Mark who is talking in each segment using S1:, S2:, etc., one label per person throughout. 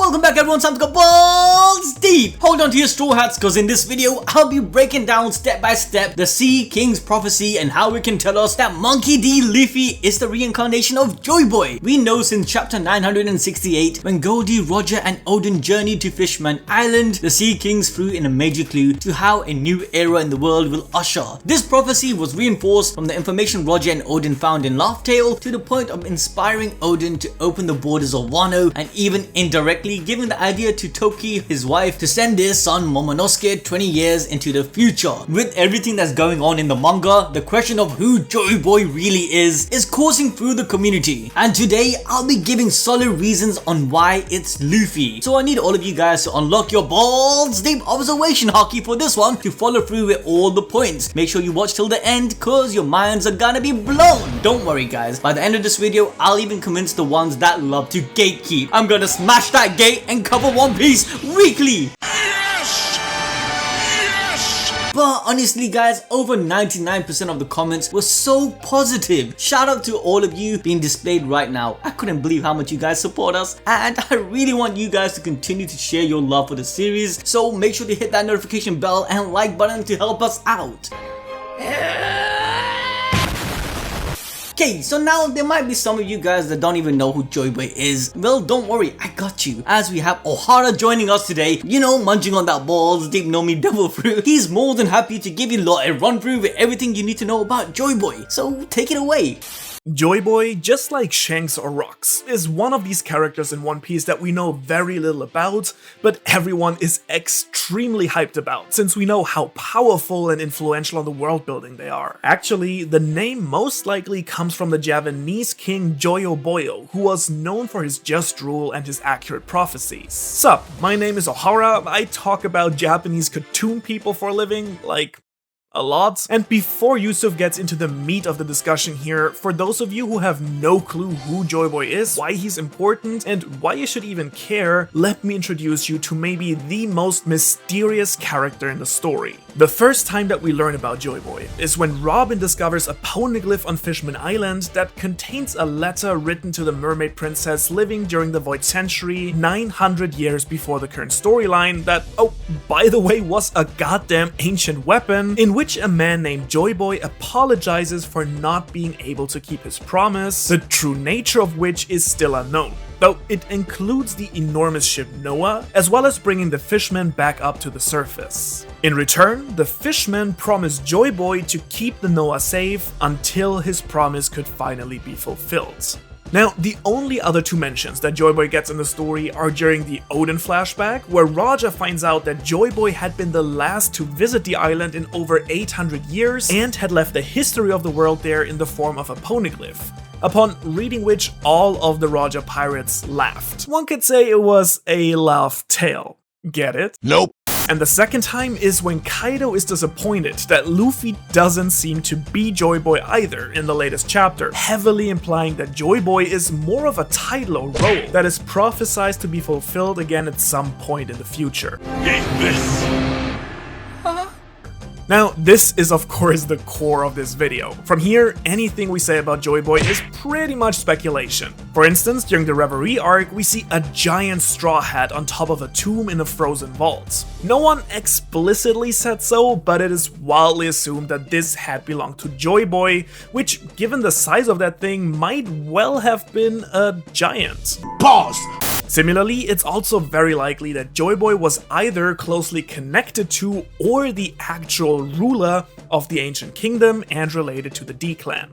S1: Welcome back everyone, time to go balls deep! Hold on to your straw hats cause in this video I'll be breaking down step by step the Sea King's prophecy and how it can tell us that Monkey D. Luffy is the reincarnation of Joyboy. We know since chapter 968 when Gol D, Roger and Odin journeyed to Fishman Island, the Sea Kings threw in a major clue to how a new era in the world will usher. This prophecy was reinforced from the information Roger and Odin found in Laugh Tale to the point of inspiring Odin to open the borders of Wano and even indirectly giving the idea to Toki, his wife, to send their son Momonosuke 20 years into the future. With everything that's going on in the manga, the question of who Joyboy really is coursing through the community. And today, I'll be giving solid reasons on why it's Luffy. So I need all of you guys to unlock your balls deep observation hockey for this one to follow through with all the points. Make sure you watch till the end cause your minds are gonna be blown. Don't worry guys, by the end of this video, I'll even convince the ones that love to gatekeep. I'm gonna smash that gate and cover One Piece weekly. Yes! Yes! But honestly guys, over 99% of the comments were so positive. Shout out to all of you being displayed right now. I couldn't believe how much you guys support us and I really want you guys to continue to share your love for the series. So make sure to hit that notification bell and like button to help us out. Okay, so now there might be some of you guys that don't even know who Joyboy is. Well, don't worry, I got you. As we have Ohara joining us today, you know, munching on that balls deep Nami devil fruit. He's more than happy to give you lot a run through with everything you need to know about Joyboy. So take it away.
S2: Joyboy, just like Shanks or Rocks, is one of these characters in One Piece that we know very little about, but everyone is extremely hyped about, since we know how powerful and influential on the world building they are. Actually, the name most likely comes from the Javanese king Joyoboyo, who was known for his just rule and his accurate prophecies. Sup, my name is Ohara, I talk about Japanese cartoon people for a living, like a lot. And before Yusuf gets into the meat of the discussion here, for those of you who have no clue who Joyboy is, why he's important, and why you should even care, let me introduce you to maybe the most mysterious character in the story. The first time that we learn about Joyboy is when Robin discovers a poneglyph on Fishman Island that contains a letter written to the mermaid princess living during the Void Century 900 years before the current storyline that, oh, by the way, was a goddamn ancient weapon, in which a man named Joyboy apologizes for not being able to keep his promise, the true nature of which is still unknown. Though it includes the enormous ship Noah, as well as bringing the fishmen back up to the surface. In return, the fishmen promised Joyboy to keep the Noah safe until his promise could finally be fulfilled. Now, the only other two mentions that Joyboy gets in the story are during the Odin flashback, where Roger finds out that Joyboy had been the last to visit the island in over 800 years and had left the history of the world there in the form of a poneglyph. Upon reading which, all of the Roger pirates laughed. One could say it was a laugh tale. Get it?
S3: Nope.
S2: And the second time is when Kaido is disappointed that Luffy doesn't seem to be Joyboy either in the latest chapter, heavily implying that Joyboy is more of a title or role that is prophesized to be fulfilled again at some point in the future.
S3: Get this!
S2: Now, this is of course the core of this video. From here, anything we say about Joyboy is pretty much speculation. For instance, during the Reverie arc, we see a giant straw hat on top of a tomb in a frozen vault. No one explicitly said so, but it is wildly assumed that this hat belonged to Joyboy, which, given the size of that thing, might well have been a giant.
S3: Pause!
S2: Similarly, it's also very likely that Joyboy was either closely connected to or the actual ruler of the ancient kingdom and related to the D-clan.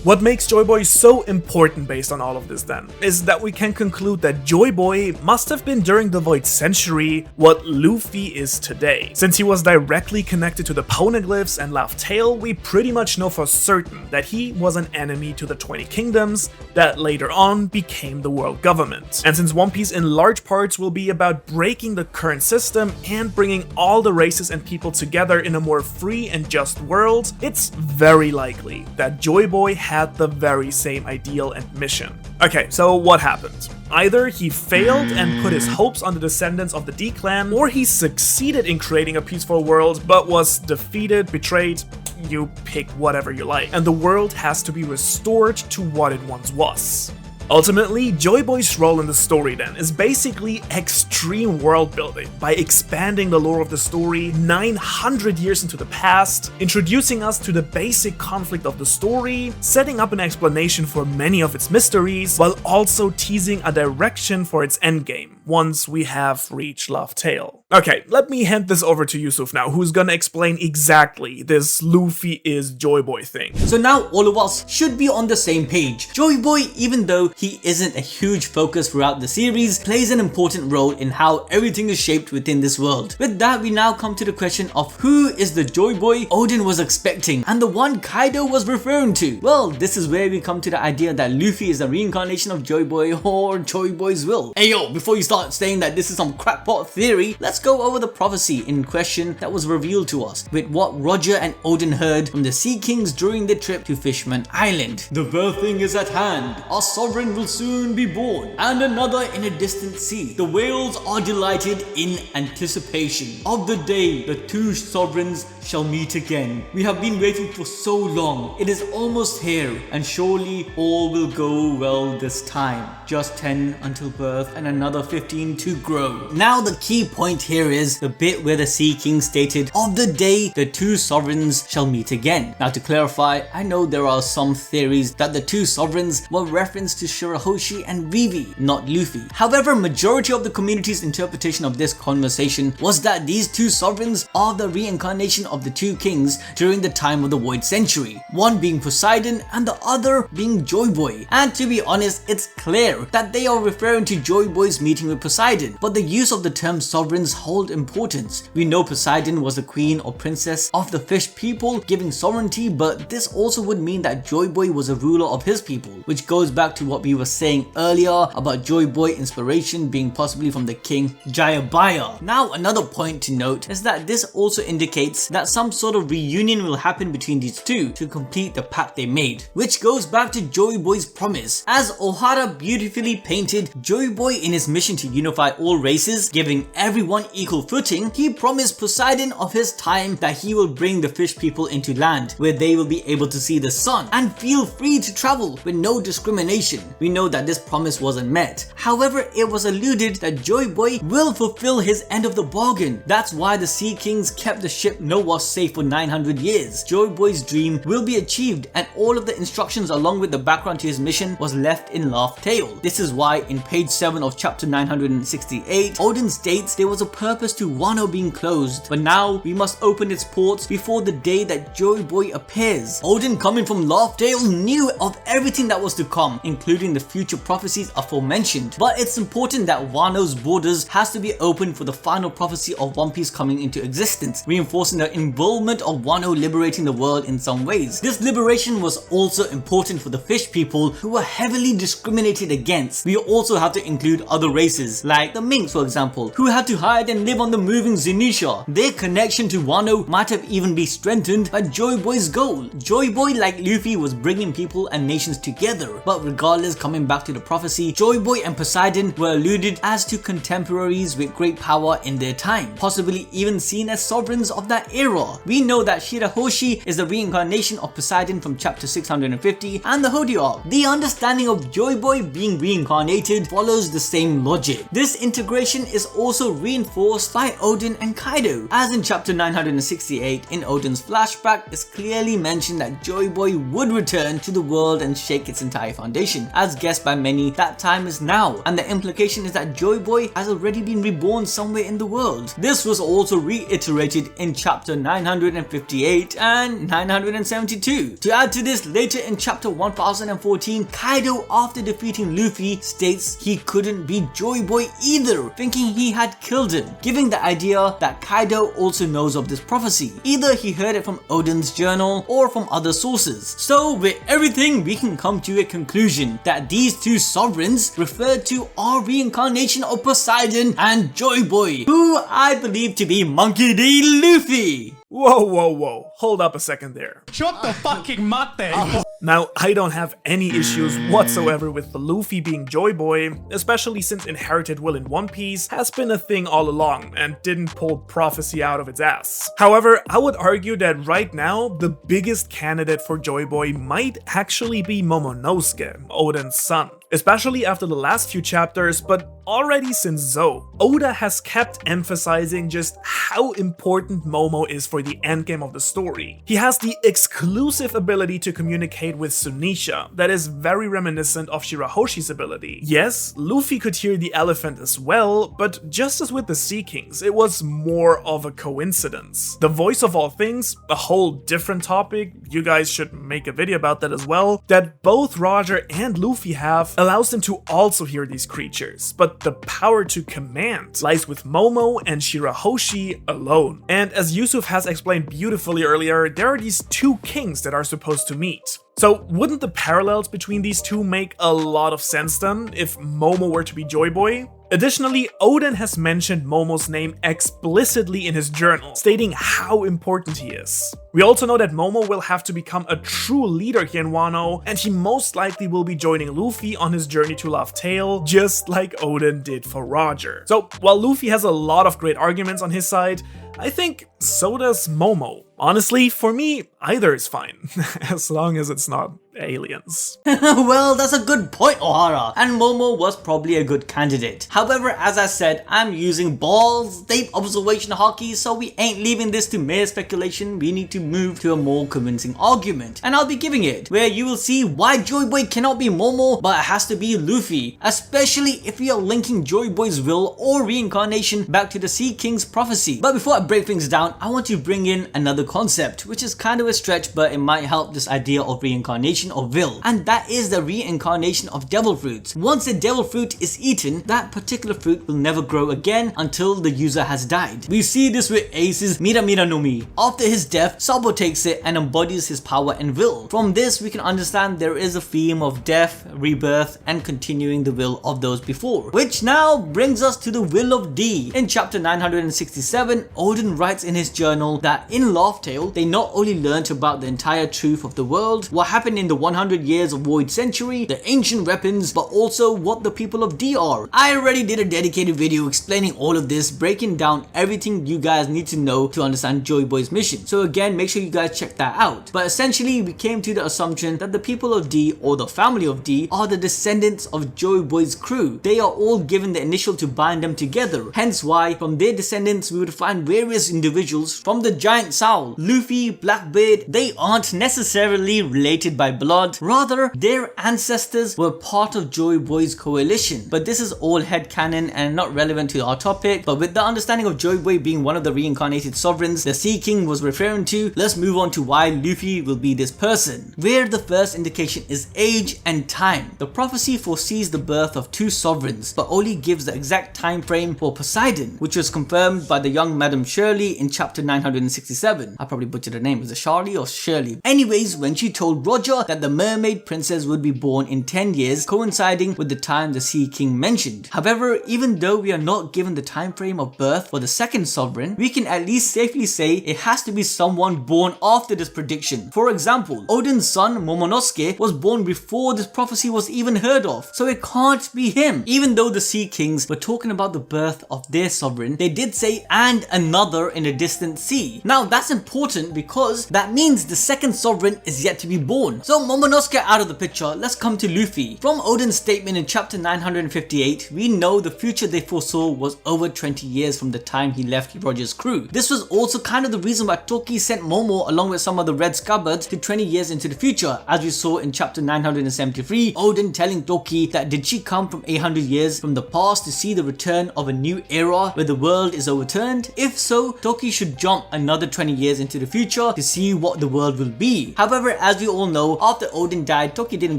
S2: What makes Joyboy so important based on all of this then, is that we can conclude that Joyboy must have been during the Void Century what Luffy is today. Since he was directly connected to the poneglyphs and Laugh Tale, we pretty much know for certain that he was an enemy to the 20 kingdoms that later on became the world government. And since One Piece in large parts will be about breaking the current system and bringing all the races and people together in a more free and just world, it's very likely that Joyboy had the very same ideal and mission. Okay, so what happened? Either he failed and put his hopes on the descendants of the D-clan, or he succeeded in creating a peaceful world but was defeated, betrayed, you pick whatever you like, and the world has to be restored to what it once was. Ultimately, Joyboy's role in the story then is basically extreme world building by expanding the lore of the story 900 years into the past, introducing us to the basic conflict of the story, setting up an explanation for many of its mysteries, while also teasing a direction for its endgame once we have reached Laugh Tale. Okay, let me hand this over to Yusuf now, who's gonna explain exactly this Luffy is Joyboy thing.
S1: So now all of us should be on the same page. Joyboy, even though he isn't a huge focus throughout the series, plays an important role in how everything is shaped within this world. With that, we now come to the question of who is the Joyboy Oden was expecting and the one Kaido was referring to. Well, this is where we come to the idea that Luffy is a reincarnation of Joyboy or Joyboy's will. Hey yo, before you start saying that this is some crackpot theory, let's go over the prophecy in question that was revealed to us with what Roger and Oden heard from the Sea Kings during their trip to Fishman Island. The birthing is at hand, our sovereign will soon be born, and another in a distant sea. The whales are delighted in anticipation of the day the two sovereigns shall meet again. We have been waiting for so long, it is almost here, and surely all will go well this time. Just 10 until birth and another 15 to grow. Now the key point here is the bit where the Sea King stated of the day the two sovereigns shall meet again. Now to clarify, I know there are some theories that the two sovereigns were reference to Shirahoshi and Vivi, not Luffy. However, majority of the community's interpretation of this conversation was that these two sovereigns are the reincarnation of the two kings during the time of the Void Century, one being Poseiden and the other being Joyboy. And to be honest, it's clear that they are referring to Joyboy's meeting with Poseiden, but the use of the term sovereigns hold importance. We know Poseiden was the queen or princess of the fish people, giving sovereignty, but this also would mean that Joyboy was a ruler of his people, which goes back to what we were saying earlier about Joyboy inspiration being possibly from the king Jayabaya. Now another point to note is that this also indicates that some sort of reunion will happen between these two to complete the pact they made, which goes back to Joyboy's promise. As Ohara beautifully painted Joyboy in his mission to unify all races, giving everyone equal footing, he promised Poseiden of his time that he will bring the fish people into land where they will be able to see the sun and feel free to travel with no discrimination. We know that this promise wasn't met. However, it was alluded that Joyboy will fulfill his end of the bargain. That's why the Sea Kings kept the ship Noah safe for 900 years. Joyboy's dream will be achieved, and all of the instructions along with the background to his mission was left in Laugh Tale. This is why in page 7 of chapter 968, Oden states there was a purpose to Wano being closed, but now we must open its ports before the day that Joyboy appears. Oden, coming from Laugh Tale, knew of everything that was to come, including the future prophecies aforementioned. But it's important that Wano's borders has to be open for the final prophecy of One Piece coming into existence, reinforcing the involvement of Wano liberating the world in some ways. This liberation was also important for the fish people who were heavily discriminated against. We also have to include other races, like the Minks for example, who had to hide and live on the moving Zunisha. Their connection to Wano might have even been strengthened by Joyboy's goal. Joyboy, like Luffy, was bringing people and nations together, but regardless, coming back to the prophecy, Joyboy and Poseiden were alluded as to contemporaries with great power in their time, possibly even seen as sovereigns of that era. We know that Shirahoshi is the reincarnation of Poseiden from chapter 650 and the Hody arc. The understanding of Joyboy being reincarnated follows the same logic. This integration is also reinforced by Oden and Kaido, as in chapter 968 in Oden's flashback it's clearly mentioned that Joyboy would return to the world and shake its entire foundation. As guessed by many, that time is now, and the implication is that Joyboy has already been reborn somewhere in the world. This was also reiterated in chapter 958 and 972. To add to this, later in chapter 1014, Kaido, after defeating Luffy, states he couldn't be Joyboy either, thinking he had killed him, giving the idea that Kaido also knows of this prophecy. Either he heard it from Oden's journal or from other sources. So with everything, we can come to a conclusion that these two sovereigns referred to are reincarnation of Poseiden and Joyboy, who I believe to be Monkey D. Luffy.
S2: Whoa, hold up a second there.
S3: Shut the fucking mate!
S2: Now, I don't have any issues whatsoever with the Luffy being Joyboy, especially since inherited will in One Piece has been a thing all along and didn't pull prophecy out of its ass. However, I would argue that right now, the biggest candidate for Joyboy might actually be Momonosuke, Oden's son. especially after the last few chapters, but already since Zou. Oda has kept emphasizing just how important Momo is for the endgame of the story. He has the exclusive ability to communicate with Sunisha that is very reminiscent of Shirahoshi's ability. Yes, Luffy could hear the elephant as well, but just as with the Sea Kings, it was more of a coincidence. The voice of all things, a whole different topic, you guys should make a video about that as well, that both Roger and Luffy have, allows them to also hear these creatures, but the power to command lies with Momo and Shirahoshi alone. And as Yusuf has explained beautifully earlier, there are these two kings that are supposed to meet. So wouldn't the parallels between these two make a lot of sense then, if Momo were to be Joyboy? Additionally, Oden has mentioned Momo's name explicitly in his journal, stating how important he is. We also know that Momo will have to become a true leader here in Wano, and he most likely will be joining Luffy on his journey to Laugh Tale, just like Oden did for Roger. So while Luffy has a lot of great arguments on his side, I think so does Momo. Honestly, for me, either is fine, as long as it's not aliens.
S1: Well, that's a good point, Ohara, and Momo was probably a good candidate. However, as I said, I'm using balls deep observation hockey, so we ain't leaving this to mere speculation. We need to move to a more convincing argument, and I'll be giving it, where you will see why Joyboy cannot be Momo, but it has to be Luffy, especially if we are linking Joyboy's will or reincarnation back to the Sea King's prophecy. But before I break things down, I want to bring in another concept, which is kind of a stretch, but it might help this idea of reincarnation of will, and that is the reincarnation of devil fruits. Once a devil fruit is eaten, that particular fruit will never grow again until the user has died. We see this with Ace's Mira Mira no Mi. After his death, Sabo takes it and embodies his power and will. From this, we can understand there is a theme of death, rebirth, and continuing the will of those before. Which now brings us to the will of D. In chapter 967, Oden writes in his journal that in Laugh Tale, they not only learnt about the entire truth of the world, what happened in the 100 years of Void Century, the ancient weapons, but also what the people of D are. I already did a dedicated video explaining all of this, breaking down everything you guys need to know to understand Joyboy's mission. So again, make sure you guys check that out. But essentially, we came to the assumption that the people of D, or the family of D, are the descendants of Joyboy's crew. They are all given the initial to bind them together. Hence why, from their descendants, we would find various individuals from the giant Soul, Luffy, Blackbeard. They aren't necessarily related by blood, rather their ancestors were part of Joyboy's coalition. But this is all headcanon and not relevant to our topic. But with the understanding of Joyboy being one of the reincarnated sovereigns the Sea King was referring to, let's move on to why Luffy will be this person. Where the first indication is age and time. The prophecy foresees the birth of two sovereigns, but only gives the exact time frame for Poseiden, which was confirmed by the young Madam Shirley in chapter 967. I probably butchered her name. Was it Charlie or Shirley? Anyways, when she told Roger that the mermaid princess would be born in 10 years, coinciding with the time the Sea King mentioned. However, even though we are not given the time frame of birth for the second sovereign, we can at least safely say it has to be someone born after this prediction. For example, Oden's son Momonosuke was born before this prophecy was even heard of, so it can't be him. Even though the Sea Kings were talking about the birth of their sovereign, they did say and another in a distant sea. Now that's important because that means the second sovereign is yet to be born. So Momonosuke out of the picture, let's come to Luffy. From Oden's statement in chapter 958, we know the future they foresaw was over 20 years from the time he left Roger's crew. This was also kind of the reason why Toki sent Momo along with some of the Red Scabbards to 20 years into the future, as we saw in chapter 973, Oden telling Toki that did she come from 800 years from the past to see the return of a new era where the world is overturned? If so, Toki should jump another 20 years into the future to see what the world will be. However, as we all know, after Oden died, Toki didn't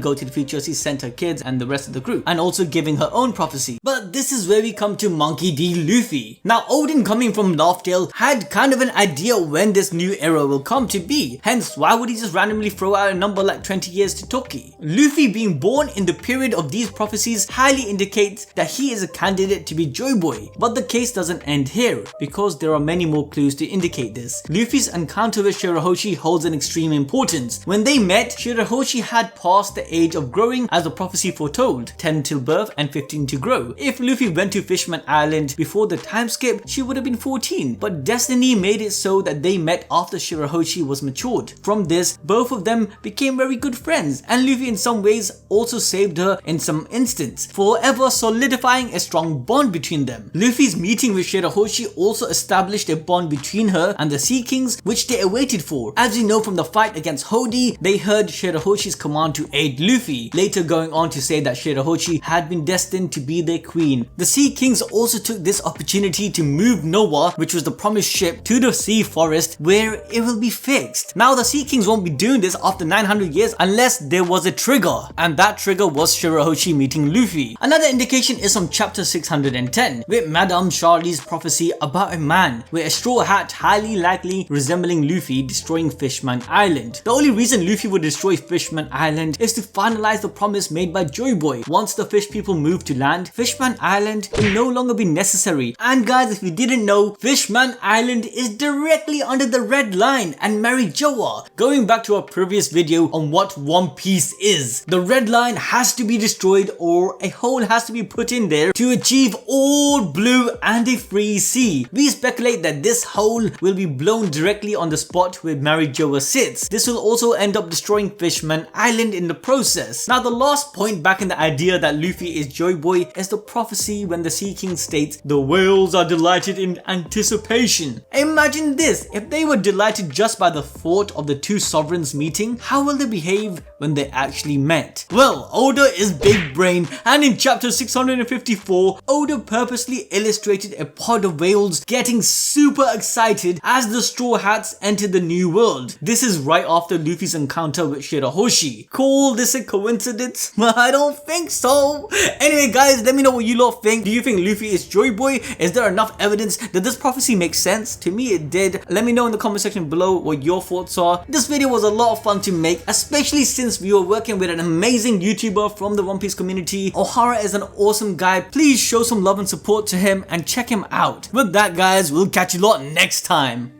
S1: go to the future, she sent her kids and the rest of the crew, and also giving her own prophecy. But this is where we come to Monkey D. Luffy. Now Oden, coming from Laugh Tale, had kind of an idea when this new era will come to be, hence why would he just randomly throw out a number like 20 years to Toki? Luffy being born in the period of these prophecies highly indicates that he is a candidate to be Joyboy. But the case doesn't end here, because there are many more clues to indicate this. Luffy's encounter with Shirahoshi holds an extreme importance. When they met, Shirahoshi had passed the age of growing as the prophecy foretold, 10 till birth and 15 to grow. If Luffy went to Fishman Island before the time skip, she would have been 14, but destiny made it so that they met after Shirahoshi was matured. From this, both of them became very good friends, and Luffy in some ways also saved her in some instance, forever solidifying a strong bond between them. Luffy's meeting with Shirahoshi also established a bond between her and the Sea Kings, which they awaited for. As you know from the fight against Gol D, they heard Shirahoshi's command to aid Luffy, later going on to say that Shirahoshi had been destined to be their queen. The Sea Kings also took this opportunity to move Noah, which was the promised ship, to the sea forest where it will be fixed. Now the Sea Kings won't be doing this after 900 years unless there was a trigger, and that trigger was Shirahoshi meeting Luffy. Another indication is from chapter 610 with Madame Charlie's prophecy about a man with a straw hat highly likely resembling Luffy destroying Fishman Island. The only reason Luffy would destroy Fishman Island is to finalize the promise made by Joyboy. Once the fish people move to land, Fishman Island will no longer be necessary. And guys, if you didn't know, Fishman Island is directly under the red line and Marijoa. Going back to our previous video on what One Piece is, the red line has to be destroyed or a hole has to be put in there to achieve all blue and a free sea. We speculate that this hole will be blown directly on the spot where Marijoa sits. This will also end up destroying Fishman Island in the process. Now the last point back in the idea that Luffy is Joyboy is the prophecy when the Sea King states, "The whales are delighted in anticipation." Imagine this, if they were delighted just by the thought of the two sovereigns meeting, how will they behave when they actually met? Well, Oda is big brain, and in chapter 654, Oda purposely illustrated a pod of whales getting super excited as the Straw Hats enter the new world. This is right after Luffy's encounter with Shirahoshi. Call this a coincidence? I don't think so. Anyway guys, let me know what you lot think. Do you think Luffy is Joyboy? Is there enough evidence? Did this prophecy make sense? To me it did. Let me know in the comment section below what your thoughts are. This video was a lot of fun to make, especially since we were working with an amazing YouTuber from the One Piece community. Ohara is an awesome guy. Please show some love and support to him and check him out. With that guys, we'll catch you lot next time.